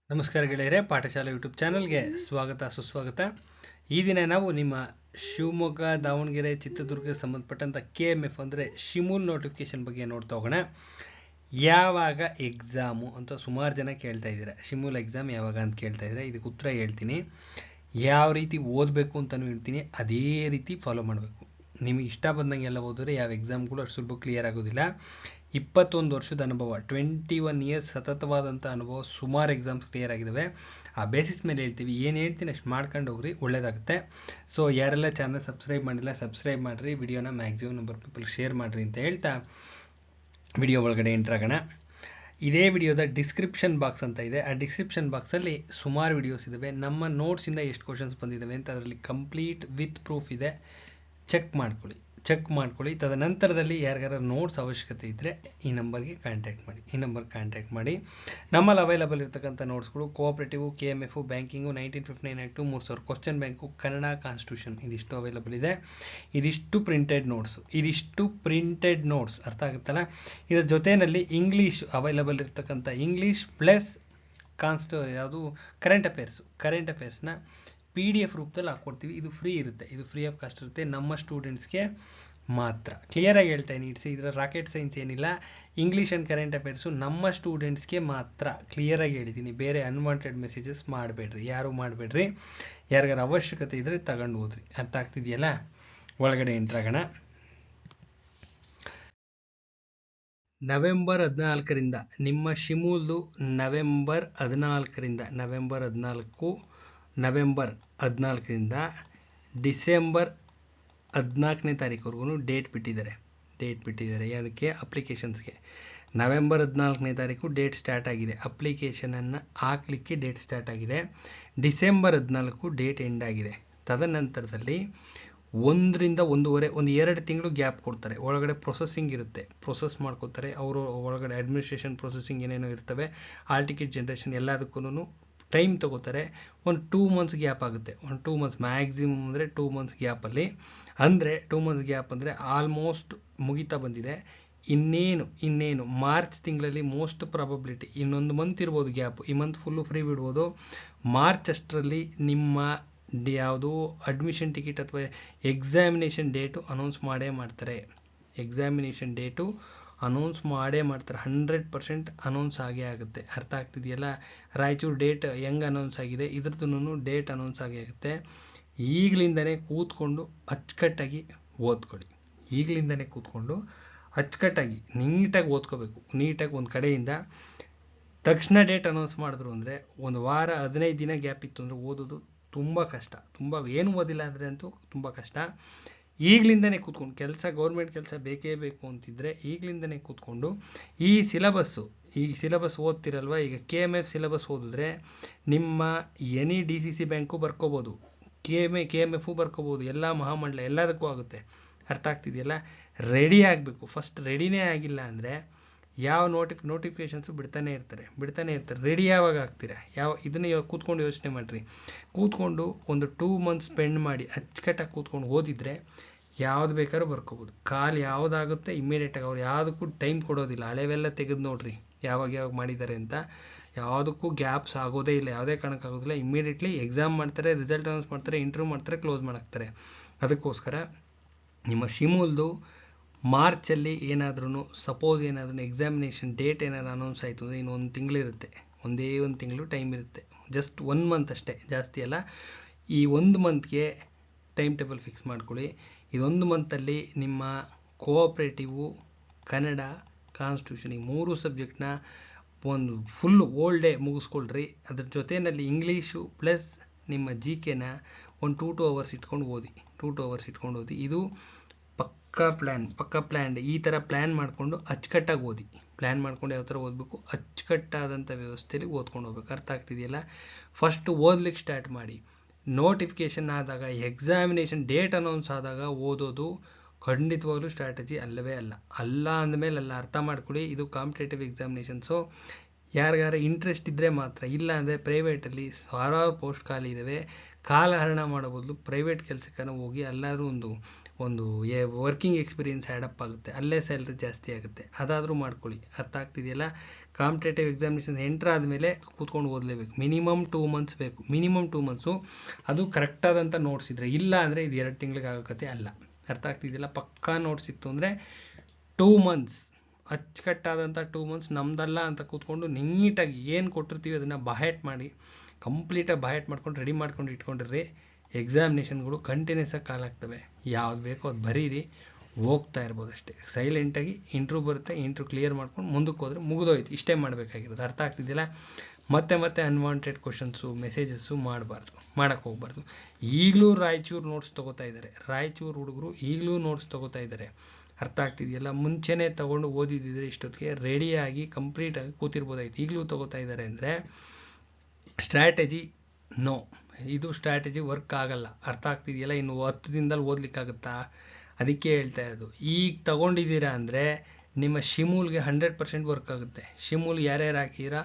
ನಮಸ್ಕಾರ ಗೆಳೆಯರೆ, ಪಾಠಶಾಲೆ ಯೂಟ್ಯೂಬ್ ಚಾನಲ್ಗೆ ಸ್ವಾಗತ ಸುಸ್ವಾಗತ. ಈ ದಿನ ನಾವು ನಿಮ್ಮ ಶಿವಮೊಗ್ಗ, ದಾವಣಗೆರೆ, ಚಿತ್ರದುರ್ಗಕ್ಕೆ ಸಂಬಂಧಪಟ್ಟಂಥ KMF ಅಂದರೆ ಶಿಮೂಲ್ ನೋಟಿಫಿಕೇಶನ್ ಬಗ್ಗೆ ನೋಡ್ತಾ ಹೋಗೋಣ. ಯಾವಾಗ ಎಕ್ಸಾಮು ಅಂತ ಸುಮಾರು ಜನ ಕೇಳ್ತಾ ಇದ್ದೀರಾ. ಶಿಮೂಲ್ ಎಕ್ಸಾಮ್ ಯಾವಾಗ ಅಂತ ಕೇಳ್ತಾ ಇದ್ದೀರಾ. ಇದಕ್ಕೆ ಉತ್ತರ ಹೇಳ್ತೀನಿ. ಯಾವ ರೀತಿ ಓದಬೇಕು ಅಂತಲೂ ಹೇಳ್ತೀನಿ, ಅದೇ ರೀತಿ ಫಾಲೋ ಮಾಡಬೇಕು. ನಿಮಗೆ ಇಷ್ಟ ಬಂದಂಗೆ ಎಲ್ಲ ಓದಿದ್ರೆ ಯಾವ ಎಕ್ಸಾಮ್ಗಳು ಅಷ್ಟು ಸುಲಭ ಕ್ಲಿಯರ್ ಆಗೋದಿಲ್ಲ. 21 ವರ್ಷದ ಅನುಭವ, 21 ಇಯರ್ಸ್ ಸತತವಾದಂಥ ಅನುಭವ, ಸುಮಾರು ಎಕ್ಸಾಮ್ಸ್ ಕ್ಲಿಯರ್ ಆಗಿದ್ದಾವೆ. ಆ ಬೇಸಿಸ್ ಮೇಲೆ ಹೇಳ್ತೀವಿ. ಏನು ಹೇಳ್ತೀನಿ ಅಷ್ಟು ಮಾಡ್ಕೊಂಡು ಹೋಗ್ರಿ, ಒಳ್ಳೆಯದಾಗುತ್ತೆ. ಸೊ ಯಾರೆಲ್ಲ ಚಾನಲ್ ಸಬ್ಸ್ಕ್ರೈಬ್ ಮಾಡಿಲ್ಲ ಸಬ್ಸ್ಕ್ರೈಬ್ ಮಾಡಿರಿ, ವಿಡಿಯೋನ ಮ್ಯಾಕ್ಸಿಮಮ್ ನಂಬರ್ ಪೀಪಲ್ ಶೇರ್ ಮಾಡಿರಿ ಅಂತ ಹೇಳ್ತಾ ವಿಡಿಯೋ ಒಳಗಡೆ ಎಂಟರ್ ಆಗೋಣ. ಇದೇ ವಿಡಿಯೋದ ಡಿಸ್ಕ್ರಿಪ್ಷನ್ ಬಾಕ್ಸ್ ಅಂತ ಇದೆ. ಆ ಡಿಸ್ಕ್ರಿಪ್ಷನ್ ಬಾಕ್ಸಲ್ಲಿ ಸುಮಾರು ವಿಡಿಯೋಸ್ ಇದ್ದಾವೆ. ನಮ್ಮ ನೋಟ್ಸಿಂದ ಎಷ್ಟು ಕ್ವಶನ್ಸ್ ಬಂದಿದ್ದಾವೆ ಅಂತ ಅದರಲ್ಲಿ ಕಂಪ್ಲೀಟ್ ವಿತ್ ಪ್ರೂಫ್ ಇದೆ. ಚೆಕ್ ಮಾಡ್ಕೊಳ್ಳಿ. ತದನಂತರದಲ್ಲಿ ಯಾರಿಗಾರ ನೋಟ್ಸ್ ಅವಶ್ಯಕತೆ ಇದ್ದರೆ ಈ ನಂಬರ್ಗೆ ಕಾಂಟ್ಯಾಕ್ಟ್ ಮಾಡಿ. ನಮ್ಮಲ್ಲಿ ಅವೈಲಬಲ್ ಇರ್ತಕ್ಕಂಥ ನೋಟ್ಸ್ಗಳು cooperative, KMF, banking, 1959 act, 3000 question bank, Kannada, constitution, ಇದಿಷ್ಟು ಅವೈಲಬಲ್ ಇದೆ. ಇದಿಷ್ಟು ಪ್ರಿಂಟೆಡ್ ನೋಟ್ಸ್ ಅರ್ಥ ಆಗುತ್ತಲ್ಲ. ಇದರ ಜೊತೆಯಲ್ಲಿ ಇಂಗ್ಲೀಷ್ ಅವೈಲಬಲ್ ಇರ್ತಕ್ಕಂಥ ಇಂಗ್ಲೀಷ್ ಪ್ಲಸ್ ಯಾವುದು ಕರೆಂಟ್ ಅಫೇರ್ಸ್ನ PDF ರೂಪದಲ್ಲಿ ಹಾಕ್ಕೊಡ್ತೀವಿ. ಇದು ಫ್ರೀ ಇರುತ್ತೆ, ಇದು ಫ್ರೀ ಆಫ್ ಕಾಸ್ಟ್ ಇರುತ್ತೆ. ನಮ್ಮ ಸ್ಟೂಡೆಂಟ್ಸ್ಗೆ ಮಾತ್ರ. ಕ್ಲಿಯರಾಗಿ ಹೇಳ್ತಾ ಇದ್ದೀನಿ, ಇದರ ರಾಕೆಟ್ ಸೈನ್ಸ್ ಏನಿಲ್ಲ. ಇಂಗ್ಲೀಷ್ ಆ್ಯಂಡ್ ಕರೆಂಟ್ ಅಫೇರ್ಸು ನಮ್ಮ ಸ್ಟೂಡೆಂಟ್ಸ್ಗೆ ಮಾತ್ರ. ಕ್ಲಿಯರಾಗಿ ಹೇಳಿದ್ದೀನಿ. ಬೇರೆ ಅನ್ವಾಂಟೆಡ್ ಮೆಸೇಜಸ್ ಯಾರು ಮಾಡಬೇಡ್ರಿ. ಯಾರಿಗಾರ ಅವಶ್ಯಕತೆ ಇದ್ದರೆ ತಗೊಂಡು ಹೋದ್ರಿ. ಅರ್ಥ ಆಗ್ತಿದೆಯಲ್ಲ. ಒಳಗಡೆ ಎಂಟರ್ ಆಗೋಣ. ನವೆಂಬರ್ 14ರಿಂದ ನಿಮ್ಮ ಶಿಮೂಲ್ದು ನವೆಂಬರ್ 14ರಿಂದ ಡಿಸೆಂಬರ್ 14ನೇ ತಾರೀಕುವರೆಗೂ ಡೇಟ್ ಬಿಟ್ಟಿದ್ದಾರೆ. ಅದಕ್ಕೆ ಅಪ್ಲಿಕೇಶನ್ಸ್ಗೆ ನವೆಂಬರ್ 14ನೇ ತಾರೀಕು ಡೇಟ್ ಸ್ಟಾರ್ಟ್ ಆಗಿದೆ. ಅಪ್ಲಿಕೇಶನನ್ನು ಹಾಕಲಿಕ್ಕೆ ಡೇಟ್ ಸ್ಟಾರ್ಟ್ ಆಗಿದೆ. ಡಿಸೆಂಬರ್ 14 ಡೇಟ್ ಎಂಡ್ ಆಗಿದೆ. ತದನಂತರದಲ್ಲಿ 1 ರಿಂದ 1.5 ಒಂದು 2 ತಿಂಗಳು ಗ್ಯಾಪ್ ಕೊಡ್ತಾರೆ. ಒಳಗಡೆ ಪ್ರೊಸೆಸಿಂಗ್ ಇರುತ್ತೆ, ಪ್ರೊಸೆಸ್ ಮಾಡ್ಕೋತಾರೆ ಅವರು. ಒಳಗಡೆ ಅಡ್ಮಿನಿಸ್ಟ್ರೇಷನ್ ಪ್ರೊಸೆಸಿಂಗ್ ಏನೇನೋ ಇರ್ತವೆ, ಹಾಲ್ ಟಿಕೆಟ್ ಜನ್ರೇಷನ್ ಎಲ್ಲದಕ್ಕೂ ಟೈಮ್ ತೊಗೋತಾರೆ. ಒಂದು 2 ಮಂತ್ಸ್ ಗ್ಯಾಪ್ ಆಗುತ್ತೆ. ಒಂದು 2 ಮಂತ್ಸ್ ಮ್ಯಾಕ್ಸಿಮಮ್ ಅಂದರೆ 2 ಮಂತ್ಸ್ ಗ್ಯಾಪಲ್ಲಿ. ಅಂದರೆ 2 ಮಂತ್ಸ್ ಗ್ಯಾಪ್ ಅಂದರೆ ಆಲ್ಮೋಸ್ಟ್ ಮುಗಿತಾ ಬಂದಿದೆ. ಇನ್ನೇನು ಮಾರ್ಚ್ ತಿಂಗಳಲ್ಲಿ ಮೋಸ್ಟ್ ಪ್ರಾಬಬಿಲಿಟಿ ಇನ್ನೊಂದು ಮಂತ್ ಇರ್ಬೋದು ಗ್ಯಾಪು. ಈ ಮಂತ್ ಫುಲ್ಲು ಫ್ರೀ ಬಿಡ್ಬೋದು. ಮಾರ್ಚ್ ಅಷ್ಟರಲ್ಲಿ ನಿಮ್ಮ ಯಾವುದು ಅಡ್ಮಿಷನ್ ಟಿಕೆಟ್ ಅಥವಾ ಎಕ್ಸಾಮಿನೇಷನ್ ಡೇಟು ಅನೌನ್ಸ್ ಮಾಡೇ ಮಾಡ್ತಾರೆ. 100% ಅನೌನ್ಸ್ ಆಗೇ ಆಗುತ್ತೆ. ಅರ್ಥ ಆಗ್ತಿದೆಯಲ್ಲ. ರಾಯಚೂರು ಡೇಟ್ ಹೆಂಗೆ ಅನೌನ್ಸ್ ಆಗಿದೆ, ಇದ್ರದ್ದು ಡೇಟ್ ಅನೌನ್ಸ್ ಆಗೇ ಆಗುತ್ತೆ. ಈಗಲಿಂದನೇ ಕೂತ್ಕೊಂಡು ಅಚ್ಚುಕಟ್ಟಾಗಿ ಓದ್ಕೊಳ್ಳಿ. ನೀಟಾಗಿ ಓದ್ಕೋಬೇಕು. ನೀಟಾಗಿ ಒಂದು ಕಡೆಯಿಂದ ತಕ್ಷಣ ಡೇಟ್ ಅನೌನ್ಸ್ ಮಾಡಿದ್ರು ಅಂದರೆ 1 ವಾರ 15 ದಿನ ಗ್ಯಾಪ್ ಇತ್ತು ಅಂದರೆ ಓದೋದು ತುಂಬ ಕಷ್ಟ. ಏನು ಓದಿಲ್ಲ ಅಂದರೆ ಅಂತೂ ತುಂಬ ಕಷ್ಟ. ಈಗಲಿಂದನೇ ಕೂತ್ಕೊಂಡು ಗೌರ್ಮೆಂಟ್ ಕೆಲಸ ಬೇಕೇ ಬೇಕು ಅಂತಿದ್ರೆ ಈಗಲಿಂದನೇ ಕೂತ್ಕೊಂಡು ಈ ಸಿಲೆಬಸ್ ಓದ್ತಿರಲ್ವ. ಈಗ KMF ಸಿಲೆಬಸ್ ಓದಿದ್ರೆ ನಿಮ್ಮ ಎನಿ DCC ಬ್ಯಾಂಕು ಬರ್ಕೋಬೋದು, KMF ಬರ್ಕೋಬೋದು, ಎಲ್ಲ ಮಹಾಮಂಡಲ ಎಲ್ಲದಕ್ಕೂ ಆಗುತ್ತೆ. ಅರ್ಥ ಆಗ್ತಿದೆಯಲ್ಲ. ರೆಡಿ ಆಗಬೇಕು. ಫಸ್ಟ್ ರೆಡಿನೇ ಆಗಿಲ್ಲ ಅಂದರೆ ಯಾವ ನೋಟಿಫಿಕೇಷನ್ಸು ಬಿಡ್ತಾನೆ ಇರ್ತಾರೆ. ರೆಡಿ ಯಾವಾಗ ಆಗ್ತೀರಾ? ಇದನ್ನು ಕೂತ್ಕೊಂಡು ಯೋಚನೆ ಮಾಡಿರಿ. ಕೂತ್ಕೊಂಡು ಒಂದು 2 ಮಂತ್ಸ್ ಸ್ಪೆಂಡ್ ಮಾಡಿ ಅಚ್ಚುಕಟ್ಟಾಗಿ ಕೂತ್ಕೊಂಡು ಓದಿದರೆ ಯಾವ್ದು ಬೇಕಾದ್ರೂ ಬರ್ಕೋಬೋದು. ಖಾಲಿ ಯಾವುದಾಗುತ್ತೆ ಇಮ್ಮಿಡಿಯೇಟಾಗಿ. ಅವ್ರು ಯಾವುದಕ್ಕೂ ಟೈಮ್ ಕೊಡೋದಿಲ್ಲ. ಹಳೆವೆಲ್ಲ ತೆಗೆದು ನೋಡ್ರಿ ಯಾವಾಗ ಮಾಡಿದ್ದಾರೆ ಅಂತ. ಯಾವುದಕ್ಕೂ ಗ್ಯಾಪ್ಸ್ ಆಗೋದೇ ಇಲ್ಲ, ಯಾವುದೇ ಕಾರಣಕ್ಕಾಗೋದಿಲ್ಲ. ಇಮ್ಮಿಡಿಯೇಟ್ಲಿ ಎಕ್ಸಾಮ್ ಮಾಡ್ತಾರೆ, ರಿಸಲ್ಟ್ ಅನೌನ್ಸ್ ಮಾಡ್ತಾರೆ, ಇಂಟರ್ವ್ಯೂ ಮಾಡ್ತಾರೆ, ಕ್ಲೋಸ್ ಮಾಡಾಕ್ತಾರೆ. ಅದಕ್ಕೋಸ್ಕರ ನಿಮ್ಮ ಶಿಮೂಲ್ದು ಮಾರ್ಚಲ್ಲಿ ಸಪೋಸ್ ಏನಾದ್ರೂ ಎಕ್ಸಾಮಿನೇಷನ್ ಡೇಟ್ ಏನಾದ್ರು ಅನೌನ್ಸ್ ಆಯಿತು ಅಂದರೆ ಇನ್ನು 1 ತಿಂಗಳಿರುತ್ತೆ. ಒಂದೇ 1 ತಿಂಗಳು ಟೈಮ್ ಇರುತ್ತೆ. ಜಸ್ಟ್ 1 ಮಂತ್ ಅಷ್ಟೇ, ಜಾಸ್ತಿ ಅಲ್ಲ. ಈ 1 ಮಂತ್ಗೆ ಟೈಮ್ ಟೇಬಲ್ ಫಿಕ್ಸ್ ಮಾಡ್ಕೊಳ್ಳಿ. ಇದೊಂದು ಮಂತಲ್ಲಿ ನಿಮ್ಮ ಕೋಆಪ್ರೇಟಿವು, ಕನ್ನಡ, ಕಾನ್ಸ್ಟಿಟ್ಯೂಷನ್ ಈ 3 ಸಬ್ಜೆಕ್ಟ್ನ ಒಂದು ಫುಲ್ ಓಲ್ಡ್ ಡೇ ಮುಗಿಸ್ಕೊಳ್ರಿ. ಅದ್ರ ಜೊತೆಯಲ್ಲಿ ಇಂಗ್ಲೀಷು ಪ್ಲಸ್ ನಿಮ್ಮ GKನ ಒಂದು 2 ಅವರ್ಸ್ ಇಟ್ಕೊಂಡು ಓದಿ. ಇದು ಪಕ್ಕಾ ಪ್ಲ್ಯಾನ್. ಈ ಥರ ಪ್ಲ್ಯಾನ್ ಮಾಡಿಕೊಂಡು ಅಚ್ಚುಕಟ್ಟಾಗಿ ಓದಿ. ಪ್ಲ್ಯಾನ್ ಮಾಡ್ಕೊಂಡು ಯಾವ ಥರ ಓದಬೇಕು, ಅಚ್ಚುಕಟ್ಟಾದಂಥ ವ್ಯವಸ್ಥೆಯಲ್ಲಿ ಓದ್ಕೊಂಡು ಹೋಗ್ಬೇಕು. ಅರ್ಥ ಆಗ್ತಿದೆಯಲ್ಲ. ಫಸ್ಟು ಓದ್ಲಿಕ್ಕೆ ಸ್ಟಾರ್ಟ್ ಮಾಡಿ. ನೋಟಿಫಿಕೇಷನ್ ಆದಾಗ, ಎಕ್ಸಾಮಿನೇಷನ್ ಡೇಟ್ ಅನೌನ್ಸ್ ಆದಾಗ ಓದೋದು ಖಂಡಿತವಾಗ್ಲೂ ಸ್ಟ್ರಾಟಜಿ ಅಲ್ಲವೇ ಅಲ್ಲ ಅಂದಮೇಲೆ ಅರ್ಥ ಮಾಡ್ಕೊಳ್ಳಿ. ಇದು ಕಾಂಪಿಟೇಟಿವ್ ಎಕ್ಸಾಮಿನೇಷನ್ಸು. ಯಾರಿಗಾರ ಇಂಟ್ರೆಸ್ಟ್ ಇದ್ದರೆ ಮಾತ್ರ. ಇಲ್ಲ ಅಂದರೆ ಪ್ರೈವೇಟಲ್ಲಿ ಸಾವಿರಾರು ಪೋಸ್ಟ್ ಖಾಲಿ ಇದ್ದಾವೆ. ಕಾಲಹರಣ ಮಾಡೋ ಬದಲು ಪ್ರೈವೇಟ್ ಕೆಲಸಕ್ಕೆ ಹೋಗಿ ಎಲ್ಲಾದರೂ ಒಂದು ಒಂದು ವರ್ಕಿಂಗ್ ಎಕ್ಸ್ಪೀರಿಯನ್ಸ್ ಆ್ಯಡಪ್ ಆಗುತ್ತೆ, ಅಲ್ಲೇ ಸ್ಯಾಲ್ರಿ ಜಾಸ್ತಿ ಆಗುತ್ತೆ. ಅದಾದರೂ ಮಾಡ್ಕೊಳ್ಳಿ. ಅರ್ಥ ಆಗ್ತಿದೆಯಲ್ಲ? ಕಾಂಪಿಟೇಟಿವ್ ಎಕ್ಸಾಮಿನೇಷನ್ ಎಂಟ್ರ್ ಆದಮೇಲೆ ಕೂತ್ಕೊಂಡು ಓದಲೇಬೇಕು. ಮಿನಿಮಮ್ 2 ಮಂತ್ಸ್ ಬೇಕು. ಮಿನಿಮಮ್ 2 ಮಂತ್ಸು, ಅದು ಕರೆಕ್ಟಾದಂಥ ನೋಟ್ಸ್ ಇದ್ದರೆ. ಇಲ್ಲ ಅಂದರೆ ಇದು 2 ತಿಂಗಳಿಗೆ ಆಗೋಕತೆ ಅಲ್ಲ. ಅರ್ಥ ಆಗ್ತಿದೆಯಲ್ಲ? ಪಕ್ಕಾ ನೋಟ್ಸ್ ಇತ್ತು ಅಂದರೆ 2 ಮಂತ್ಸ್, ಅಚ್ಚುಕಟ್ಟಾದಂಥ 2 ಮಂತ್ಸ್ ನಮ್ದಲ್ಲ ಅಂತ ಕೂತ್ಕೊಂಡು ನೀಟಾಗಿ ಏನು ಕೊಟ್ಟಿರ್ತೀವಿ ಅದನ್ನು ಬಹೆಟ್ ಮಾಡಿ, ಕಂಪ್ಲೀಟಾಗಿ ಬಹೆಟ್ ಮಾಡ್ಕೊಂಡು ರೆಡಿ ಮಾಡ್ಕೊಂಡು ಇಟ್ಕೊಂಡಿರ್ರಿ. ಎಕ್ಸಾಮಿನೇಷನ್ಗಳು ಕಂಟಿನ್ಯೂಸ್ ಆಗಿ ಕಾಲ್ ಆಗ್ತವೆ. ಯಾವ್ದು ಬೇಕೋ ಅದು ಬರೀರಿ, ಹೋಗ್ತಾ ಇರ್ಬೋದು ಅಷ್ಟೇ. ಸೈಲೆಂಟಾಗಿ ಇಂಟ್ರ್ಯೂ ಬರುತ್ತೆ, ಇಂಟ್ರ್ಯೂ ಕ್ಲಿಯರ್ ಮಾಡ್ಕೊಂಡು ಮುಂದಕ್ಕೆ ಹೋದರೆ ಮುಗಿದೋಯ್ತು. ಇಷ್ಟೇ ಮಾಡಬೇಕಾಗಿರೋದು. ಅರ್ಥ ಆಗ್ತಿದ್ದಿಲ್ಲ? ಮತ್ತೆ ಅನ್ವಾಂಟೆಡ್ ಕ್ವಶನ್ಸು ಮೆಸೇಜಸ್ಸು ಮಾಡೋಕ್ಕೆ ಹೋಗ್ಬಾರ್ದು. ಈಗಲೂ ರಾಯಚೂರು ನೋಟ್ಸ್ ತೊಗೋತಾ ಇದ್ದಾರೆ. ರಾಯಚೂರು ಹುಡುಗರು ಈಗಲೂ ನೋಟ್ಸ್ ತೊಗೋತಾ ಇದ್ದಾರೆ. ಅರ್ಥ ಆಗ್ತಿದೆಯಲ್ಲ? ಮುಂಚೆನೇ ತೊಗೊಂಡು ಓದಿದ್ದಿದ್ರೆ ಇಷ್ಟೊತ್ತಿಗೆ ರೆಡಿಯಾಗಿ ಕಂಪ್ಲೀಟಾಗಿ ಕೂತಿರ್ಬೋದಾಯ್ತು. ಈಗಲೂ ತೊಗೋತಾ ಇದ್ದಾರೆ ಅಂದರೆ ಸ್ಟ್ರಾಟಜಿ ನೋ, ಇದು ಸ್ಟ್ರಾಟಜಿ ವರ್ಕ್ ಆಗಲ್ಲ. ಅರ್ಥ ಆಗ್ತಿದೆಯಲ್ಲ? ಇನ್ನು 10 ದಿನದಲ್ಲಿ ಓದಲಿಕ್ಕಾಗುತ್ತಾ? ಅದಕ್ಕೆ ಹೇಳ್ತಾ ಇರೋದು. ಈಗ ತಗೊಂಡಿದ್ದೀರಾ ಅಂದರೆ ನಿಮ್ಮ ಶಿಮೂಲ್ಗೆ 100% ವರ್ಕ್ ಆಗುತ್ತೆ. ಶಿಮೂಲ್ ಯಾರ್ಯಾರು ಹಾಕಿದ್ದೀರಾ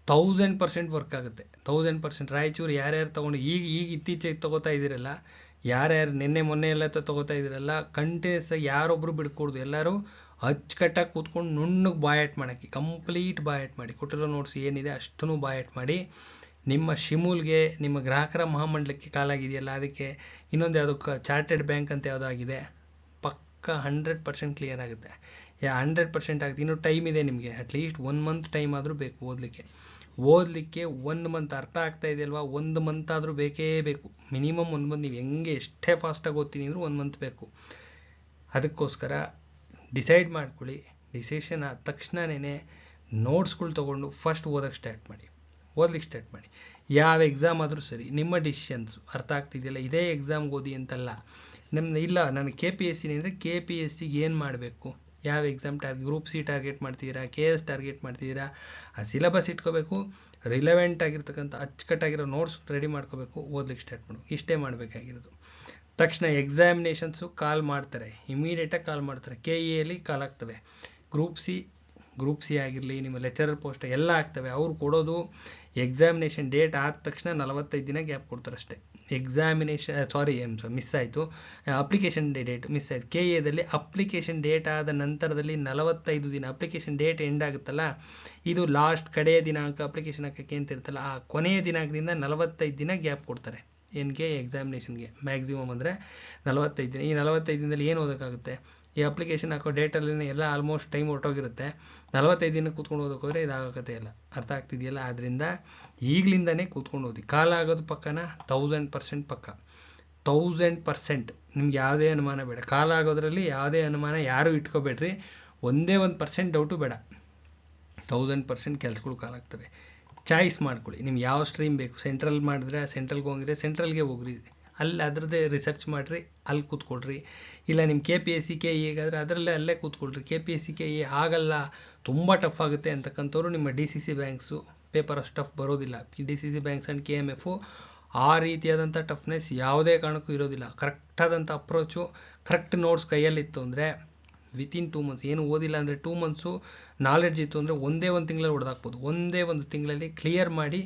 1000% ವರ್ಕ್ ಆಗುತ್ತೆ. 1000%. ರಾಯಚೂರು ಯಾರ್ಯಾರು ತೊಗೊಂಡು ಈಗ ಇತ್ತೀಚೆಗೆ ತೊಗೋತಾ ಇದ್ದೀರಲ್ಲ, ಯಾರ್ಯಾರು ನಿನ್ನೆ ಮೊನ್ನೆ ಎಲ್ಲ ತೊಗೋತಾ ಇದ್ದೀರಲ್ಲ, ಕಂಟಿನ್ಯೂಸ್ ಆಗಿ ಯಾರೊಬ್ಬರು ಬಿಡ್ಕೊಡ್ದು. ಎಲ್ಲರೂ ಅಚ್ಚುಕಟ್ಟಾಗಿ ಕೂತ್ಕೊಂಡು ನುಣ್ಣಗೆ ಬಾಯಟ್ ಮಾಡೋಕ್ಕೆ, ಕಂಪ್ಲೀಟ್ ಬಾಯಟ್ ಮಾಡಿ, ಕೊಟ್ಟಿರೋ ನೋಟ್ಸ್ ಏನಿದೆ ಅಷ್ಟನ್ನು ಬಾಯಟ್ ಮಾಡಿ. ನಿಮ್ಮ ಶಿಮೂಲ್ಗೆ, ನಿಮ್ಮ ಗ್ರಾಹಕರ ಮಹಾಮಂಡಲಕ್ಕೆ ಕಾಲಾಗಿದೆಯಲ್ಲ, ಅದಕ್ಕೆ ಇನ್ನೊಂದು ಯಾವುದಕ್ಕೆ ಚಾರ್ಟೆಡ್ ಬ್ಯಾಂಕ್ ಅಂತ ಯಾವುದೋ ಆಗಿದೆ, ಪಕ್ಕ 100% ಕ್ಲಿಯರ್ ಆಗುತ್ತೆ. 100% ಆಗುತ್ತೆ. ಇನ್ನೂ ಟೈಮ್ ಇದೆ ನಿಮಗೆ. ಅಟ್ಲೀಸ್ಟ್ 1 ಮಂತ್ ಟೈಮ್ ಆದರೂ ಬೇಕು ಓದಲಿಕ್ಕೆ. 1 ಮಂತ್. ಅರ್ಥ ಆಗ್ತಾ ಇದೆಯಲ್ವಾ? 1 ಮಂತ್ ಆದರೂ ಬೇಕೇ ಬೇಕು. Minimum 1 month. ನೀವು ಹೆಂಗೆ ಎಷ್ಟೇ ಫಾಸ್ಟಾಗಿ ಓದ್ತೀನಿ ಅಂದರೂ 1 ಮಂತ್ ಬೇಕು. ಅದಕ್ಕೋಸ್ಕರ ಡಿಸೈಡ್ ಮಾಡ್ಕೊಳ್ಳಿ. ಡಿಸಿಷನ್ ಆದ ತಕ್ಷಣವೇ ನೋಟ್ಸ್ಗಳು ತೊಗೊಂಡು ಫಸ್ಟ್ ಓದಲಿಕ್ಕೆ ಸ್ಟಾರ್ಟ್ ಮಾಡಿ. ಯಾವ ಎಕ್ಸಾಮ್ ಆದರೂ ಸರಿ, ನಿಮ್ಮ ಡಿಸಿಷನ್ಸು. ಅರ್ಥ ಆಗ್ತಿದೆಯಲ್ಲ? ಇದೇ ಎಕ್ಸಾಮ್ಗೆ ಓದಿ ಅಂತಲ್ಲ. ಇಲ್ಲ ನನಗೆ KPSC ಅಂದರೆ KPSCಗೆ ಏನು ಮಾಡಬೇಕು, ಯಾವ ಎಕ್ಸಾಮ್ ಗ್ರೂಪ್ ಸಿ ಟಾರ್ಗೆಟ್ ಮಾಡ್ತಿದ್ದೀರಾ, KS ಟಾರ್ಗೆಟ್ ಮಾಡ್ತಿದ್ದೀರಾ, ಆ ಸಿಲೆಬಸ್ ಇಟ್ಕೋಬೇಕು. ರಿಲೆವೆಂಟ್ ಆಗಿರ್ತಕ್ಕಂಥ ಅಚ್ಚುಕಟ್ಟಾಗಿರೋ ನೋಟ್ಸ್ ರೆಡಿ ಮಾಡ್ಕೋಬೇಕು, ಓದಲಿಕ್ಕೆ ಸ್ಟಾರ್ಟ್ ಮಾಡಬೇಕು. ಇಷ್ಟೇ ಮಾಡಬೇಕಾಗಿರೋದು. ತಕ್ಷಣ ಎಕ್ಸಾಮಿನೇಷನ್ಸು ಕಾಲ್ ಮಾಡ್ತಾರೆ, ಇಮಿಡಿಯೇಟಾಗಿ ಕಾಲ್ ಮಾಡ್ತಾರೆ. KEಯಲ್ಲಿ ಕಾಲ್ ಆಗ್ತವೆ. ಗ್ರೂಪ್ ಸಿ ಆಗಿರಲಿ, ನಿಮ್ಮ ಲೆಕ್ಚರರ್ ಪೋಸ್ಟ್ ಎಲ್ಲ ಆಗ್ತವೆ. ಅವ್ರು ಕೊಡೋದು ಎಕ್ಸಾಮಿನೇಷನ್ ಡೇಟ್ ಆದ ತಕ್ಷಣ 45 ದಿನ ಗ್ಯಾಪ್ ಕೊಡ್ತಾರೆ ಅಷ್ಟೇ. ಮಿಸ್ ಆಯಿತು, ಅಪ್ಲಿಕೇಶನ್ ಡೇಟ್ ಮಿಸ್ ಆಯಿತು. KEದಲ್ಲಿ ಅಪ್ಲಿಕೇಶನ್ ಡೇಟ್ ಆದ ನಂತರದಲ್ಲಿ 45 ದಿನ, ಅಪ್ಲಿಕೇಶನ್ ಡೇಟ್ ಎಂಡ್ ಆಗುತ್ತಲ್ಲ, ಇದು ಲಾಸ್ಟ್ ಕಡೆಯ ದಿನಾಂಕ ಅಪ್ಲಿಕೇಶನ್ ಹಾಕೋಕ್ಕೆ ಅಂತ ಇರುತ್ತಲ್ಲ, ಆ ಕೊನೆಯ ದಿನಾಂಕದಿಂದ 45 ದಿನ ಗ್ಯಾಪ್ ಕೊಡ್ತಾರೆ. ಎಕ್ಸಾಮಿನೇಷನ್ಗೆ ಮ್ಯಾಕ್ಸಿಮಮ್ ಅಂದರೆ 45 ದಿನ. ಈ 45 ದಿನದಲ್ಲಿ ಏನು ಓದೋಕ್ಕಾಗುತ್ತೆ? ಈ ಅಪ್ಲಿಕೇಶನ್ ಹಾಕೋ ಡೇಟಲ್ಲಿ ಎಲ್ಲ ಆಲ್ಮೋಸ್ಟ್ ಟೈಮ್ ಹೊರಟೋಗಿರುತ್ತೆ. 45 ದಿನಕ್ಕೆ ಕೂತ್ಕೊಂಡು ಓದೋಕೆ ಹೋದರೆ ಇದಾಗೋಕತೆ ಇಲ್ಲ. ಅರ್ಥ ಆಗ್ತಿದೆಯಲ್ಲ? ಆದ್ದರಿಂದ ಈಗಲಿಂದನೇ ಕೂತ್ಕೊಂಡು ಓದಿ. ಕಾಲ ಆಗೋದು ಪಕ್ಕನ 1000% ಪಕ್ಕ. 1000%. ನಿಮ್ಗೆ ಯಾವುದೇ ಅನುಮಾನ ಬೇಡ. ಕಾಲ ಆಗೋದ್ರಲ್ಲಿ ಯಾವುದೇ ಅನುಮಾನ ಯಾರೂ ಇಟ್ಕೋಬೇಡ್ರಿ. ಒಂದೇ 1% ಡೌಟು ಬೇಡ. 1000% ಕೆಲಸಗಳು ಕಾಲಾಗ್ತವೆ. ಚಾಯ್ಸ್ ಮಾಡ್ಕೊಳ್ಳಿ. ನಿಮ್ಗೆ ಯಾವ ಸ್ಟ್ರೀಮ್ ಬೇಕು. ಸೆಂಟ್ರಲ್ ಮಾಡಿದ್ರೆ ಸೆಂಟ್ರಲ್ಗೆ ಹೋಗಿದ್ರೆ ಸೆಂಟ್ರಲ್ಗೆ ಹೋಗ್ರಿ, ಅಲ್ಲಿ ಅದರದ್ದೇ ರಿಸರ್ಚ್ ಮಾಡಿರಿ, ಅಲ್ಲಿ ಕೂತ್ಕೊಳ್ರಿ. ಇಲ್ಲ ನಿಮ್ಮ KPSC KE ಆದರೆ ಅಲ್ಲೇ ಕೂತ್ಕೊಳ್ರಿ. KPSC KE ಆಗಲ್ಲ, ತುಂಬ ಟಫ್ ಆಗುತ್ತೆ ಅಂತಕ್ಕಂಥವ್ರು ನಿಮ್ಮ DCC ಬ್ಯಾಂಕ್ಸು ಪೇಪರ್ ಅಷ್ಟು ಟಫ್ ಬರೋದಿಲ್ಲ. DCC ಬ್ಯಾಂಕ್ಸ್ ಆ್ಯಂಡ್ KMF ಆ ರೀತಿಯಾದಂಥ ಟಫ್ನೆಸ್ ಯಾವುದೇ ಕಾರಣಕ್ಕೂ ಇರೋದಿಲ್ಲ. ಕರೆಕ್ಟಾದಂಥ ಅಪ್ರೋಚು, ಕರೆಕ್ಟ್ ನೋಟ್ಸ್ ಕೈಯಲ್ಲಿತ್ತು ಅಂದರೆ ವಿತಿನ್ 2 ಮಂತ್ಸ್, ಏನು ಓದಿಲ್ಲ ಅಂದರೆ 2 ಮಂತ್ಸು ನಾಲೆಡ್ಜ್ ಇತ್ತು ಅಂದರೆ ಒಂದೇ 1 ತಿಂಗಳಲ್ಲಿ ಹೊಡೆದಾಕ್ಬೋದು. ಒಂದೇ 1 ತಿಂಗಳಲ್ಲಿ ಕ್ಲಿಯರ್ ಮಾಡಿ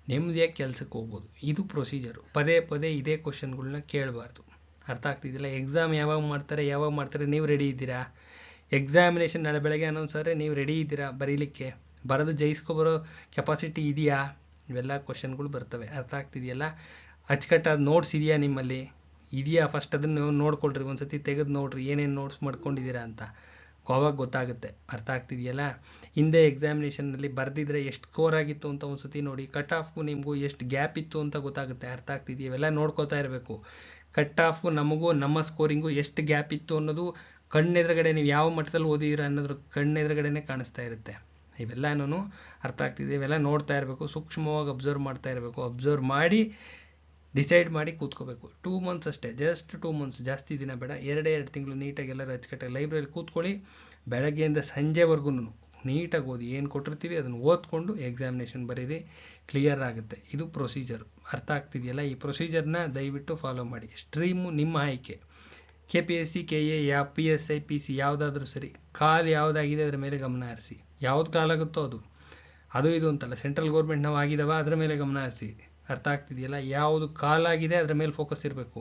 ನೆಮ್ಮದಿಯಾಗಿ ಕೆಲಸಕ್ಕೆ ಹೋಗ್ಬೋದು. ಇದು ಪ್ರೊಸೀಜರು. ಪದೇ ಇದೇ ಕ್ವಶನ್ಗಳನ್ನ ಕೇಳಬಾರ್ದು. ಅರ್ಥ ಆಗ್ತಿದ್ದಿಲ್ಲ? ಎಕ್ಸಾಮ್ ಯಾವಾಗ ಮಾಡ್ತಾರೆ ನೀವು ರೆಡಿ ಇದ್ದೀರಾ? ಎಕ್ಸಾಮಿನೇಷನ್ ನಾಳೆ ಬೆಳಗ್ಗೆ ಅನ್ನೋನ್ಸರೆ ನೀವು ರೆಡಿ ಇದ್ದೀರಾ ಬರೀಲಿಕ್ಕೆ? ಬರೋದು ಜಯಿಸ್ಕೊಬರೋ ಕೆಪಾಸಿಟಿ ಇದೆಯಾ? ಇವೆಲ್ಲ ಕ್ವಶನ್ಗಳು ಬರ್ತವೆ. ಅರ್ಥ ಆಗ್ತಿದೆಯಲ್ಲ? ಅಚ್ಚುಕಟ್ಟಾದ ನೋಟ್ಸ್ ಇದೆಯಾ ನಿಮ್ಮಲ್ಲಿ? ಇದೆಯಾ? ಫಸ್ಟ್ ಅದನ್ನು ನೋಡ್ಕೊಳ್ರಿ. ಒಂದು ಸತಿ ತೆಗೆದು ನೋಡಿರಿ ಏನೇನು ನೋಟ್ಸ್ ಮಾಡ್ಕೊಂಡಿದ್ದೀರಾ ಅಂತ. ಅವಾಗ ಗೊತ್ತಾಗುತ್ತೆ. ಅರ್ಥ ಆಗ್ತಿದೆಯಲ್ಲ? ಹಿಂದೆ ಎಕ್ಸಾಮಿನೇಷನ್ನಲ್ಲಿ ಬರೆದಿದ್ರೆ ಎಷ್ಟು ಸ್ಕೋರ್ ಆಗಿತ್ತು ಅಂತ ಒಂದು ಸತಿ ನೋಡಿ. ಕಟ್ ಆಫ್ಗೂ ನಿಮಗೂ ಎಷ್ಟು ಗ್ಯಾಪ್ ಇತ್ತು ಅಂತ ಗೊತ್ತಾಗುತ್ತೆ. ಅರ್ಥ ಆಗ್ತಿದೆಯಾ? ಇವೆಲ್ಲ ನೋಡ್ಕೋತಾ ಇರಬೇಕು. ಕಟ್ ಆಫು ನಮಗೂ ನಮ್ಮ ಸ್ಕೋರಿಂಗು ಎಷ್ಟು ಗ್ಯಾಪ್ ಇತ್ತು ಅನ್ನೋದು ಕಣ್ಣೆದುರುಗಡೆ, ನೀವು ಯಾವ ಮಟ್ಟದಲ್ಲಿ ಓದಿದ್ದೀರಾ ಅನ್ನೋದ್ರ ಕಣ್ಣೆದುರುಗಡೆನೇ ಕಾಣಿಸ್ತಾ ಇರುತ್ತೆ. ಇವೆಲ್ಲನೂ ಅರ್ಥ ಆಗ್ತಿದೆ. ಇವೆಲ್ಲ ನೋಡ್ತಾ ಇರಬೇಕು, ಸೂಕ್ಷ್ಮವಾಗಿ ಅಬ್ಸರ್ವ್ ಮಾಡ್ತಾ ಇರಬೇಕು. ಅಬ್ಸರ್ವ್ ಮಾಡಿ ಡಿಸೈಡ್ ಮಾಡಿ ಕೂತ್ಕೋಬೇಕು. 2 ಮಂತ್ಸ್ ಅಷ್ಟೇ, ಜಸ್ಟ್ 2 ಮಂತ್ಸ್, ಜಾಸ್ತಿ ದಿನ ಬೇಡ. 2 ತಿಂಗಳು ನೀಟಾಗಿ ಎಲ್ಲರೂ ಅಚ್ಚುಕಟ್ಟಾಗಿ ಲೈಬ್ರರಿಲಿ ಕೂತ್ಕೊಳ್ಳಿ. ಬೆಳಗ್ಗೆಯಿಂದ ಸಂಜೆವರೆಗೂ ನೀಟಾಗಿ ಓದಿ. ಏನು ಕೊಟ್ಟಿರ್ತೀವಿ ಅದನ್ನು ಓದ್ಕೊಂಡು ಎಕ್ಸಾಮಿನೇಷನ್ ಬರೀರಿ, ಕ್ಲಿಯರ್ ಆಗುತ್ತೆ. ಇದು ಪ್ರೊಸೀಜರ್. ಅರ್ಥ ಆಗ್ತಿದೆಯಲ್ಲ? ಈ ಪ್ರೊಸೀಜರ್ನ ದಯವಿಟ್ಟು ಫಾಲೋ ಮಾಡಿ. ಸ್ಟ್ರೀಮು ನಿಮ್ಮ ಆಯ್ಕೆ. KPSC KE PSI PC ಯಾವುದಾದ್ರೂ ಸರಿ. ಕಾಲ್ ಯಾವುದಾಗಿದೆ ಅದರ ಮೇಲೆ ಗಮನ ಹರಿಸಿ. ಯಾವ್ದು ಕಾಲಾಗುತ್ತೋ ಅದು ಇದು ಅಂತಲ್ಲ. ಸೆಂಟ್ರಲ್ ಗೌರ್ಮೆಂಟ್ ನಾವು ಆಗಿದ್ದಾವ ಅದರ ಮೇಲೆ ಗಮನ ಹರಿಸಿ. ಅರ್ಥ ಆಗ್ತಿದೆಯಲ್ಲ? ಯಾವುದು ಕಾಲಾಗಿದೆ ಅದರ ಮೇಲೆ ಫೋಕಸ್ ಇರಬೇಕು.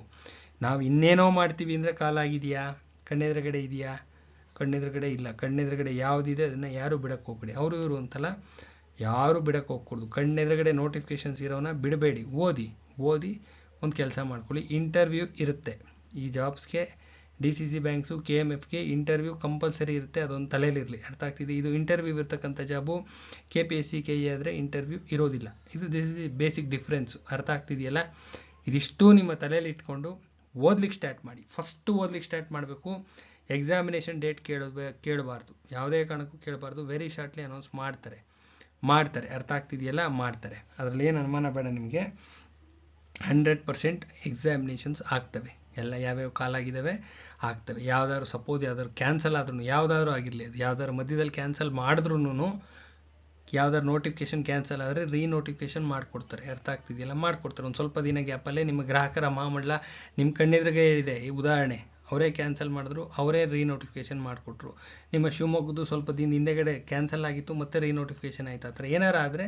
ನಾವು ಇನ್ನೇನೋ ಮಾಡ್ತೀವಿ ಅಂದರೆ ಕಾಲಾಗಿದೆಯಾ? ಕಣ್ಣೆದುರುಗಡೆ ಇದೆಯಾ? ಕಣ್ಣೆದುರುಗಡೆ ಇಲ್ಲ. ಕಣ್ಣೆದುರುಗಡೆ ಯಾವುದಿದೆ ಅದನ್ನು ಯಾರು ಬಿಡಕ್ಕೆ ಹೋಗ್ಬೇಡಿ. ಅವರು ಇವರು ಅಂತಲ್ಲ, ಯಾರು ಬಿಡಕ್ಕೆ ಹೋಗ್ಕೊಡ್ದು. ಕಣ್ಣೆದುರುಗಡೆ ನೋಟಿಫಿಕೇಷನ್ಸ್ ಇರೋನ ಬಿಡಬೇಡಿ. ಓದಿ ಒಂದು ಕೆಲಸ ಮಾಡ್ಕೊಳ್ಳಿ. ಇಂಟರ್ವ್ಯೂ ಇರುತ್ತೆ ಈ ಜಾಬ್ಸ್ಗೆ. DCC ಬ್ಯಾಂಕ್ಸು, KMFಗೆ ಇಂಟರ್ವ್ಯೂ ಕಂಪಲ್ಸರಿ ಇರುತ್ತೆ. ಅದೊಂದು ತಲೆಯಲ್ಲಿರಲಿ. ಅರ್ಥ ಆಗ್ತಿದೆ? ಇದು ಇಂಟರ್ವ್ಯೂ ಇರ್ತಕ್ಕಂಥ ಜಾಬು. KPSC KE ಆದರೆ ಇಂಟರ್ವ್ಯೂ ಇರೋದಿಲ್ಲ. This is the basic difference. ಅರ್ಥ ಆಗ್ತಿದೆಯಲ್ಲ? ಇದಿಷ್ಟು ನಿಮ್ಮ ತಲೆಯಲ್ಲಿ ಇಟ್ಕೊಂಡು ಓದ್ಲಿಕ್ಕೆ ಸ್ಟಾರ್ಟ್ ಮಾಡಿ. ಫಸ್ಟು ಓದ್ಲಿಕ್ಕೆ ಸ್ಟಾರ್ಟ್ ಮಾಡಬೇಕು. ಎಕ್ಸಾಮಿನೇಷನ್ ಡೇಟ್ ಕೇಳಬಾರ್ದು, ಯಾವುದೇ ಕಾರಣಕ್ಕೂ ಕೇಳಬಾರ್ದು. ವೆರಿ ಶಾರ್ಟ್ಲಿ ಅನೌನ್ಸ್ ಮಾಡ್ತಾರೆ. ಅರ್ಥ ಆಗ್ತಿದೆಯಲ್ಲ? ಮಾಡ್ತಾರೆ. ಅದರಲ್ಲಿ ಏನು ಅನುಮಾನ ಬೇಡ ನಿಮಗೆ. 100% ಎಕ್ಸಾಮಿನೇಷನ್ಸ್ ಆಗ್ತವೆ. ಎಲ್ಲ ಯಾವ್ಯಾವ ಕಾಲಾಗಿದ್ದಾವೆ ಆಗ್ತವೆ. ಯಾವ್ದಾದ್ರು ಕ್ಯಾನ್ಸಲ್ ಆದ್ರೂ, ಯಾವುದಾದ್ರೂ ಆಗಿರಲಿ, ಅದು ಯಾವ್ದಾದ್ರು ಮಧ್ಯದಲ್ಲಿ ಕ್ಯಾನ್ಸಲ್ ಮಾಡಿದ್ರೂ, ಯಾವ್ದಾದ್ರು ನೋಟಿಫಿಕೇಶನ್ ಕ್ಯಾನ್ಸಲ್ ಆದರೆ ರೀನೋಟಿಫಿಕೇಶನ್ ಮಾಡಿಕೊಡ್ತಾರೆ. ಅರ್ಥ ಆಗ್ತಿದೆಯಲ್ಲ? ಮಾಡಿಕೊಡ್ತಾರೆ. ಒಂದು ಸ್ವಲ್ಪ ದಿನ ಗ್ಯಾಪಲ್ಲೇ ನಿಮ್ಮ ಗ್ರಾಹಕರ ಮಹಾಮಂಡಲ ನಿಮ್ಮ ಕಣ್ಣೆದುರಿಗೆ ಇದೆ. ಈ ಉದಾಹರಣೆ, ಅವರೇ ಕ್ಯಾನ್ಸಲ್ ಮಾಡಿದ್ರು, ಅವರೇ ರೀನೋಟಿಫಿಕೇಶನ್ ಮಾಡಿಕೊಟ್ರು. ನಿಮ್ಮ ಶಿವಮೊಗ್ಗದ್ದು ಸ್ವಲ್ಪ ದಿನ ಹಿಂದೆಗಡೆ ಕ್ಯಾನ್ಸಲ್ ಆಗಿತ್ತು, ಮತ್ತೆ ರೀನೋಟಿಫಿಕೇಶನ್ ಆಯ್ತು. ಆ ಥರ ಏನಾರು ಆದರೆ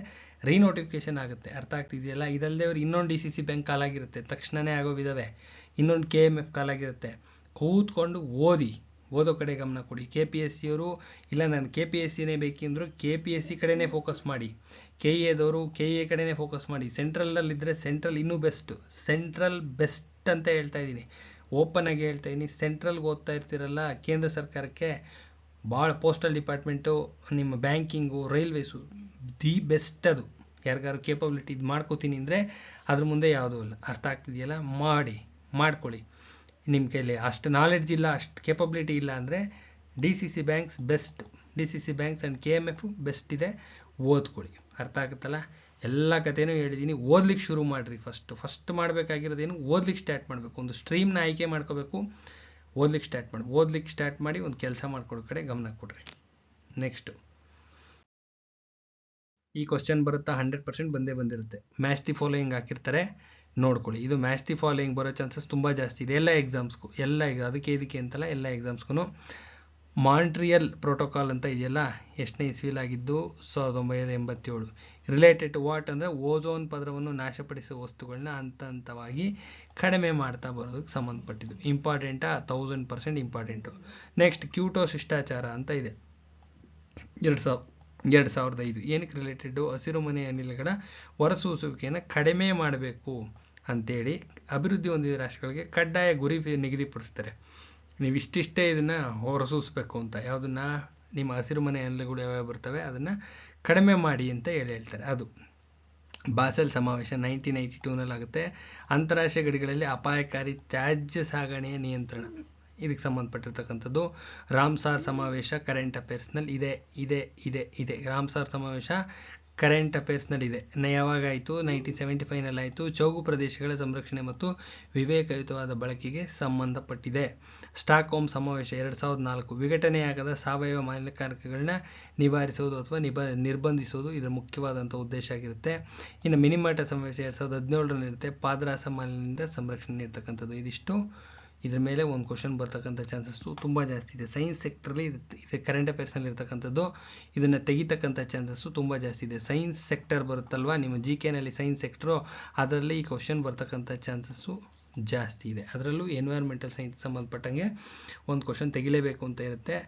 ರೀನೋಟಿಫಿಕೇಶನ್ ಆಗುತ್ತೆ. ಅರ್ಥ ಆಗ್ತಿದೆಯಲ್ಲ? ಇದಲ್ಲದೆ ಅವ್ರು ಇನ್ನೊಂದು DCC ಬ್ಯಾಂಕ್ ಕಾಲಾಗಿರುತ್ತೆ, ತಕ್ಷಣವೇ ಆಗೋವಿದ್ದಾವೆ. ಇನ್ನೊಂದು KMF ಕಾಲಾಗಿರುತ್ತೆ. ಕೂತ್ಕೊಂಡು ಓದೋ ಕಡೆ ಗಮನ ಕೊಡಿ. KPSCಯವರು ಇಲ್ಲ ನಾನು KPSCನೇ ಬೇಕೆಂದ್ರು KPSC ಕಡೆನೇ ಫೋಕಸ್ ಮಾಡಿ. KEದವರು KE ಕಡೆನೇ ಫೋಕಸ್ ಮಾಡಿ. ಸೆಂಟ್ರಲಲ್ಲಿದ್ದರೆ ಸೆಂಟ್ರಲ್ ಇನ್ನೂ ಸೆಂಟ್ರಲ್ ಬೆಸ್ಟ್ ಅಂತ ಹೇಳ್ತಾ ಇದ್ದೀನಿ. ಓಪನ್ ಆಗಿ ಹೇಳ್ತಾ ಇದ್ದೀನಿ. ಸೆಂಟ್ರಲ್ಗೆ ಓದ್ತಾ ಇರ್ತೀರಲ್ಲ, ಕೇಂದ್ರ ಸರ್ಕಾರಕ್ಕೆ ಭಾಳ ಪೋಸ್ಟಲ್ ಡಿಪಾರ್ಟ್ಮೆಂಟು, ನಿಮ್ಮ ಬ್ಯಾಂಕಿಂಗು, ರೈಲ್ವೇಸು ದಿ ಬೆಸ್ಟ್. ಅದು ಯಾರಿಗಾರು ಕೇಪಬಿಲಿಟಿ ಇದು ಮಾಡ್ಕೋತೀನಿ ಅಂದರೆ ಅದ್ರ ಮುಂದೆ ಯಾವುದೂ ಇಲ್ಲ. ಅರ್ಥ ಆಗ್ತಿದೆಯಲ್ಲ? ಮಾಡ್ಕೊಳ್ಳಿ. ನಿಮ್ಮ ಕೈಲಿ ಅಷ್ಟು ನಾಲೆಡ್ಜ್ ಇಲ್ಲ, ಅಷ್ಟು ಕೇಪಬಿಲಿಟಿ ಇಲ್ಲ ಅಂದರೆ DCC banks best. DCC banks and KMF best ಇದೆ. ಓದ್ಕೊಳ್ಳಿ. ಅರ್ಥ ಆಗುತ್ತಲ್ಲ? ಎಲ್ಲ ಕಥೆನೂ ಹೇಳಿದ್ದೀನಿ. ಓದ್ಲಿಕ್ಕೆ ಶುರು ಮಾಡಿರಿ. ಫಸ್ಟ್ ಮಾಡಬೇಕಾಗಿರೋದೇನು? ಓದ್ಲಿಕ್ಕೆ ಸ್ಟಾರ್ಟ್ ಮಾಡಬೇಕು. ಒಂದು ಸ್ಟ್ರೀಮ್ನ ಆಯ್ಕೆ ಮಾಡ್ಕೋಬೇಕು. ಓದ್ಲಿಕ್ಕೆ ಸ್ಟಾರ್ಟ್ ಮಾಡಿ ಒಂದು ಕೆಲಸ ಮಾಡ್ಕೊಡೋ ಕಡೆ ಗಮನ ಕೊಡ್ರಿ. ನೆಕ್ಸ್ಟು ಈ ಕ್ವಶನ್ ಬರುತ್ತಾ? 100% ಬಂದಿರುತ್ತೆ. ಮ್ಯಾಚ್ ದಿ ಫಾಲೋಯಿಂಗ್ ಹಾಕಿರ್ತಾರೆ, ನೋಡ್ಕೊಳ್ಳಿ. ಇದು ಮ್ಯಾಚ್ ದಿ ಫಾಲೋಯಿಂಗ್ ಬರೋ ಚಾನ್ಸಸ್ ತುಂಬ ಜಾಸ್ತಿ ಇದೆ. ಎಲ್ಲ ಎಕ್ಸಾಮ್ಸ್ಗೂ, ಅದಕ್ಕೆ ಅಂತಲ್ಲ, ಎಲ್ಲ ಎಕ್ಸಾಮ್ಸ್ಗೂ. ಮಾಂಟ್ರಿಯಲ್ ಪ್ರೋಟೋಕಾಲ್ ಅಂತ ಇದೆಯಲ್ಲ, ಎಷ್ಟನೇ ಇಸ್ವಿಲಾಗಿದ್ದು? 1987. ರಿಲೇಟೆಡ್ ಟು ವಾಟ್ ಅಂದರೆ ಓಝೋನ್ ಪದರವನ್ನು ನಾಶಪಡಿಸುವ ವಸ್ತುಗಳನ್ನ ಹಂತವಾಗಿ ಕಡಿಮೆ ಮಾಡ್ತಾ ಬರೋದಕ್ಕೆ ಸಂಬಂಧಪಟ್ಟಿದ್ದು. ಇಂಪಾರ್ಟೆಂಟಾ? 1000% ಇಂಪಾರ್ಟೆಂಟು. ನೆಕ್ಸ್ಟ್ ಕ್ಯೂಟೋ ಶಿಷ್ಟಾಚಾರ ಅಂತ ಇದೆ, 2005. ಏನಕ್ಕೆ ರಿಲೇಟೆಡ್ಡು? ಹಸಿರುಮನೆ ಅನಿಲಗಳ ಹೊರಸೂಸುವಿಕೆಯನ್ನು ಕಡಿಮೆ ಮಾಡಬೇಕು ಅಂತೇಳಿ ಅಭಿವೃದ್ಧಿ ಹೊಂದಿದ ರಾಷ್ಟ್ರಗಳಿಗೆ ಕಡ್ಡಾಯ ಗುರಿ ನಿಗದಿಪಡಿಸ್ತಾರೆ. ನೀವು ಇಷ್ಟಿಷ್ಟೇ ಇದನ್ನು ಹೊರಸೂಸಬೇಕು ಅಂತ. ಯಾವುದನ್ನು? ನಿಮ್ಮ ಹಸಿರುಮನೆ ಅನಿಲಗಳು ಯಾವ್ಯಾವ ಬರ್ತವೆ ಅದನ್ನು ಕಡಿಮೆ ಮಾಡಿ ಅಂತ ಹೇಳ್ತಾರೆ. ಅದು ಬಾಸೆಲ್ ಸಮಾವೇಶ 1992 ಆಗುತ್ತೆ. ಅಂತಾರಾಷ್ಟ್ರೀಯ ಗಡಿಗಳಲ್ಲಿ ಅಪಾಯಕಾರಿ ತ್ಯಾಜ್ಯ ಸಾಗಣೆಯ ನಿಯಂತ್ರಣ, ಇದಕ್ಕೆ ಸಂಬಂಧಪಟ್ಟಿರ್ತಕ್ಕಂಥದ್ದು. ರಾಮ್ಸಾರ್ ಸಮಾವೇಶ ಕರೆಂಟ್ ಅಫೇರ್ಸ್ನಲ್ಲಿ ಇದೆ. ರಾಮ್ಸಾರ್ ಸಮಾವೇಶ ಕರೆಂಟ್ ಅಫೇರ್ಸ್ನಲ್ಲಿ ಇದೆ. ಯಾವಾಗಾಯಿತು? 1975 ಆಯಿತು. ಚೌಗು ಪ್ರದೇಶಗಳ ಸಂರಕ್ಷಣೆ ಮತ್ತು ವಿವೇಕಯುತವಾದ ಬಳಕೆಗೆ ಸಂಬಂಧಪಟ್ಟಿದೆ. ಸ್ಟಾಕ್ಹೋಮ್ ಸಮಾವೇಶ 2004. ವಿಘಟನೆಯಾಗದ ಸಾವಯವ ಮಾಲಿನ್ಯಕಾರಕಗಳನ್ನ ನಿವಾರಿಸುವುದು ಅಥವಾ ನಿರ್ಬಂಧಿಸುವುದು ಇದರ ಮುಖ್ಯವಾದಂಥ ಉದ್ದೇಶ ಆಗಿರುತ್ತೆ. ಇನ್ನು ಮಿನಿಮಾಟ ಸಮಾವೇಶ 2017 ಇರುತ್ತೆ. ಪಾದರಾಸ ಮಾಲಿನ್ಯದಿಂದ ಸಂರಕ್ಷಣೆ ಇರ್ತಕ್ಕಂಥದ್ದು. ಇದಿಷ್ಟು ಇದ್ರ ಮೇಲೆ ಒಂದು ಕ್ವಶನ್ ಬರ್ತಕ್ಕಂಥ ಚಾನ್ಸಸ್ಸು ತುಂಬ ಜಾಸ್ತಿ ಇದೆ. ಸೈನ್ಸ್ ಸೆಕ್ಟ್ರಲ್ಲಿ ಇದು ಕರೆಂಟ್ ಅಫೇರ್ಸ್ನಲ್ಲಿ ಇರ್ತಕ್ಕಂಥದ್ದು. ಇದನ್ನು ತೆಗಿತಕ್ಕಂಥ ಚಾನ್ಸಸ್ಸು ತುಂಬ ಜಾಸ್ತಿ ಇದೆ. ಸೈನ್ಸ್ ಸೆಕ್ಟರ್ ಬರುತ್ತಲ್ವ, ನಿಮ್ಮ GKನಲ್ಲಿ ಸೈನ್ಸ್ ಸೆಕ್ಟ್ರು, ಅದರಲ್ಲಿ ಈ ಕ್ವಶನ್ ಬರ್ತಕ್ಕಂಥ ಚಾನ್ಸಸ್ಸು ಜಾಸ್ತಿ ಇದೆ. ಅದರಲ್ಲೂ ಎನ್ವೈರ್ಮೆಂಟಲ್ ಸೈನ್ಸ್ ಸಂಬಂಧಪಟ್ಟಂಗೆ ಒಂದು ಕ್ವಶನ್ ತೆಗಿಲೇಬೇಕು ಅಂತ ಇರುತ್ತೆ.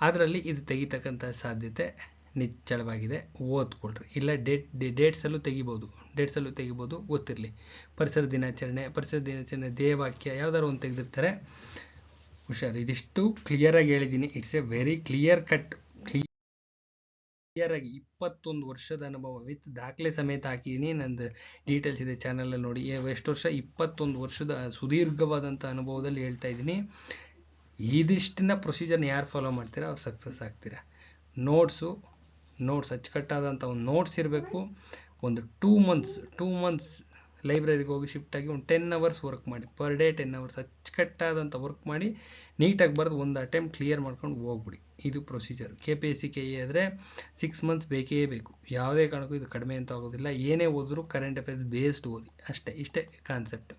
ಅದರಲ್ಲಿ ಇದು ತೆಗಿತಕ್ಕಂಥ ಸಾಧ್ಯತೆ ನಿಚ್ಚಳವಾಗಿದೆ. ಓದ್ಕೊಳ್ರಿ. ಇಲ್ಲ ಡೇಟ್ಸಲ್ಲೂ ತೆಗಿಬೋದು, ಗೊತ್ತಿರಲಿ. ಪರಿಸರ ದಿನಾಚರಣೆ ಧ್ಯೇಯವಾಕ್ಯ ಯಾವ್ದಾದ್ರು ಒಂದು ತೆಗೆದಿರ್ತಾರೆ, ಹುಷಾರು. ಇದಿಷ್ಟು ಕ್ಲಿಯರಾಗಿ ಹೇಳಿದ್ದೀನಿ. ಇಟ್ಸ್ ಎ ವೆರಿ ಕ್ಲಿಯರ್ ಆಗಿ 21 ವರ್ಷದ ಅನುಭವ ವಿತ್ ದಾಖಲೆ ಸಮೇತ ಹಾಕಿದ್ದೀನಿ. ನಂದು ಡೀಟೇಲ್ಸ್ ಇದೆ ಚಾನಲಲ್ಲಿ ನೋಡಿ. ಎಷ್ಟು ವರ್ಷ? 21 ವರ್ಷದ ಸುದೀರ್ಘವಾದಂಥ ಅನುಭವದಲ್ಲಿ ಹೇಳ್ತಾ ಇದ್ದೀನಿ. ಇದಿಷ್ಟನ್ನ ಪ್ರೊಸೀಜರ್ನ ಯಾರು ಫಾಲೋ ಮಾಡ್ತೀರಾ ಅವ್ರು ಸಕ್ಸಸ್ ಆಗ್ತೀರಾ. ನೋಟ್ಸ್ ಅಚ್ಚುಕಟ್ಟಾದಂಥ ಒಂದು ನೋಟ್ಸ್ ಇರಬೇಕು. ಒಂದು 2 ಮಂತ್ಸ್ ಲೈಬ್ರರಿಗೆ ಹೋಗಿ ಶಿಫ್ಟ್ ಆಗಿ ಒಂದು 10 hours ವರ್ಕ್ ಮಾಡಿ. ಪರ್ ಡೇ 10 hours ಅಚ್ಚುಕಟ್ಟಾದಂಥ ವರ್ಕ್ ಮಾಡಿ ನೀಟಾಗಿ ಬರೆದು ಒಂದು ಅಟೆಂಪ್ಟ್ ಕ್ಲಿಯರ್ ಮಾಡ್ಕೊಂಡು ಹೋಗ್ಬಿಡಿ. ಇದು ಪ್ರೊಸೀಜರ್. KPSC KE ಆದರೆ 6 months ಬೇಕೇ ಬೇಕು. ಯಾವುದೇ ಕಾರಣಕ್ಕೂ ಇದು ಕಡಿಮೆ ಅಂತ ಆಗೋದಿಲ್ಲ. ಏನೇ ಓದಿದ್ರು ಕರೆಂಟ್ ಅಫೇರ್ಸ್ ಬೇಸ್ಡ್ ಓದಿ, ಇಷ್ಟೇ ಕಾನ್ಸೆಪ್ಟ್.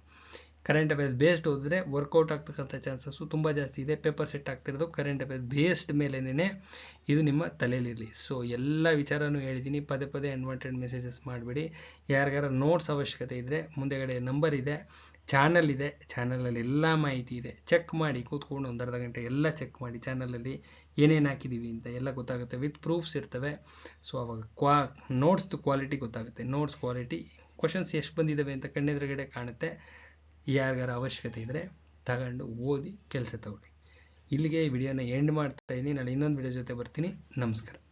ಕರೆಂಟ್ ಅಫೇರ್ಸ್ ಬೇಸ್ಡ್ ಓದಿದ್ರೆ ವರ್ಕೌಟ್ ಆಗ್ತಕ್ಕಂಥ ಚಾನ್ಸಸ್ಸು ತುಂಬ ಜಾಸ್ತಿ ಇದೆ. ಪೇಪರ್ ಸೆಟ್ ಆಗ್ತಿರೋದು ಕರೆಂಟ್ ಅಫೇರ್ಸ್ ಬೇಸ್ಡ್ ಮೇಲೇ. ಇದು ನಿಮ್ಮ ತಲೆಯಲ್ಲಿರಲಿ. ಸೊ ಎಲ್ಲ ವಿಚಾರನೂ ಹೇಳಿದ್ದೀನಿ. ಪದೇ ಅನ್ವಾಂಟೆಡ್ ಮೆಸೇಜಸ್ ಮಾಡಬೇಡಿ. ಯಾರಿಗಾರ ನೋಟ್ಸ್ ಅವಶ್ಯಕತೆ ಇದ್ದರೆ ಮುಂದೆಗಡೆ ನಂಬರ್ ಇದೆ, ಚಾನಲ್ ಇದೆ, ಚಾನಲಲ್ಲಿ ಎಲ್ಲ ಮಾಹಿತಿ ಇದೆ. ಚೆಕ್ ಮಾಡಿ ಕೂತ್ಕೊಂಡು ಒಂದು ಅರ್ಧ ಗಂಟೆ ಎಲ್ಲ ಚೆಕ್ ಮಾಡಿ, ಚಾನಲಲ್ಲಿ ಏನೇನು ಹಾಕಿದ್ದೀವಿ ಅಂತ ಎಲ್ಲ ಗೊತ್ತಾಗುತ್ತೆ. ವಿತ್ ಪ್ರೂಫ್ಸ್ ಇರ್ತವೆ. ಸೊ ಅವಾಗ ನೋಟ್ಸ್ದು ಕ್ವಾಲಿಟಿ ಗೊತ್ತಾಗುತ್ತೆ. ನೋಟ್ಸ್ ಕ್ವಾಲಿಟಿ, ಕ್ವಶನ್ಸ್ ಎಷ್ಟು ಬಂದಿದ್ದಾವೆ ಅಂತ ಕಣ್ಣೆದುರುಗಡೆ ಕಾಣುತ್ತೆ. ಯಾರಿಗಾರ ಅವಶ್ಯಕತೆ ಇದ್ದರೆ ತಗೊಂಡು ಓದಿ ಕೆಲಸ ತಗೊಳ್ಳಿ. ಇಲ್ಲಿಗೆ ಈ ವಿಡಿಯೋನ ಎಂಡ್ ಮಾಡ್ತಾ ಇದ್ದೀನಿ. ನಾಳೆ ಇನ್ನೊಂದು ವಿಡಿಯೋ ಜೊತೆ ಬರ್ತೀನಿ. ನಮಸ್ಕಾರ.